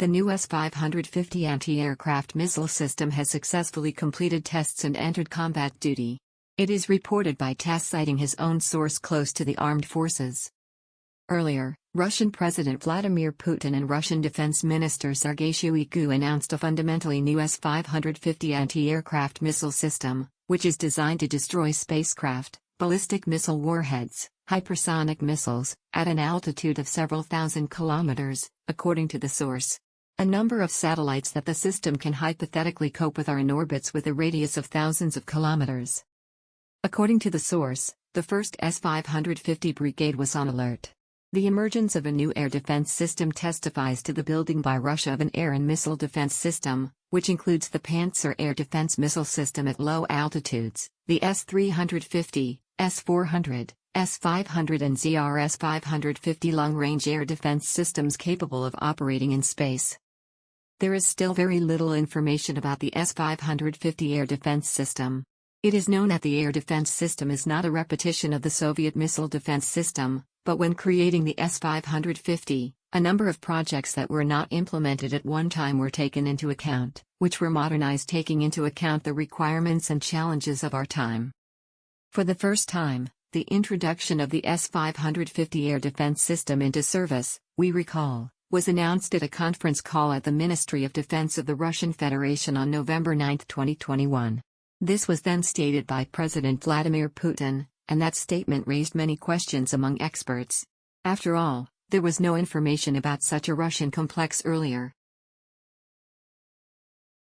The new S-550 anti-aircraft missile system has successfully completed tests and entered combat duty. It is reported by TASS, citing his own source close to the armed forces. Earlier, Russian President Vladimir Putin and Russian Defense Minister Sergei Shoigu announced a fundamentally new S-550 anti-aircraft missile system, which is designed to destroy spacecraft, ballistic missile warheads, hypersonic missiles, at an altitude of several thousand kilometers, according to the source. A number of satellites that the system can hypothetically cope with are in orbits with a radius of thousands of kilometers. According to the source, the first S-550 brigade was on alert. The emergence of a new air defense system testifies to the building by Russia of an air and missile defense system, which includes the Pantsir air defense missile system at low altitudes, the S-350, S-400, S-500 and ZRS-550 long-range air defense systems capable of operating in space. There is still very little information about the S-550 air defense system. It is known that the air defense system is not a repetition of the Soviet missile defense system, but when creating the S-550, a number of projects that were not implemented at one time were taken into account, which were modernized taking into account the requirements and challenges of our time. For the first time, the introduction of the S-550 air defense system into service, we recall, was announced at a conference call at the Ministry of Defense of the Russian Federation on November 9, 2021. This was then stated by President Vladimir Putin, and that statement raised many questions among experts. After all, there was no information about such a Russian complex earlier.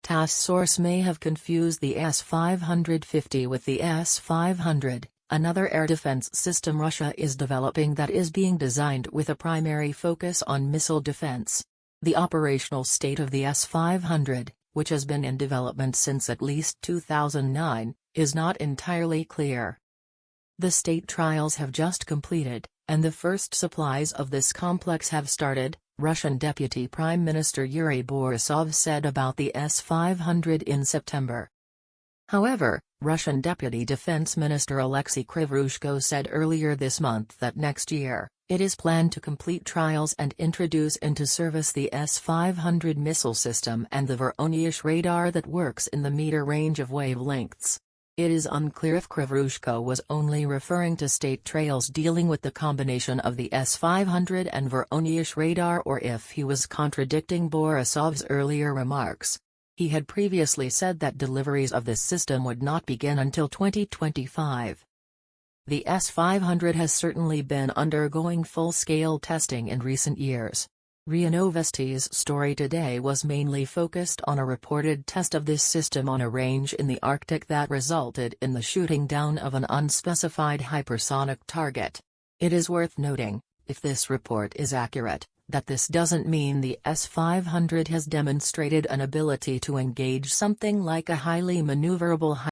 TASS source may have confused the S-550 with the S-500, another air defense system Russia is developing that is being designed with a primary focus on missile defense. The operational state of the S-500, which has been in development since at least 2009, is not entirely clear. The state trials have just completed, and the first supplies of this complex have started, Russian Deputy Prime Minister Yuri Borisov said about the S-500 in September. However, Russian Deputy Defense Minister Alexei Krivorushko said earlier this month that next year, it is planned to complete trials and introduce into service the S-500 missile system and the Voronezh radar that works in the meter range of wavelengths. It is unclear if Krivorushko was only referring to state trials dealing with the combination of the S-500 and Voronezh radar or if he was contradicting Borisov's earlier remarks. He had previously said that deliveries of this system would not begin until 2025. The S-500 has certainly been undergoing full-scale testing in recent years. RIA Novosti's story today was mainly focused on a reported test of this system on a range in the Arctic that resulted in the shooting down of an unspecified hypersonic target. It is worth noting, if this report is accurate, that this doesn't mean the S-500 has demonstrated an ability to engage something like a highly maneuverable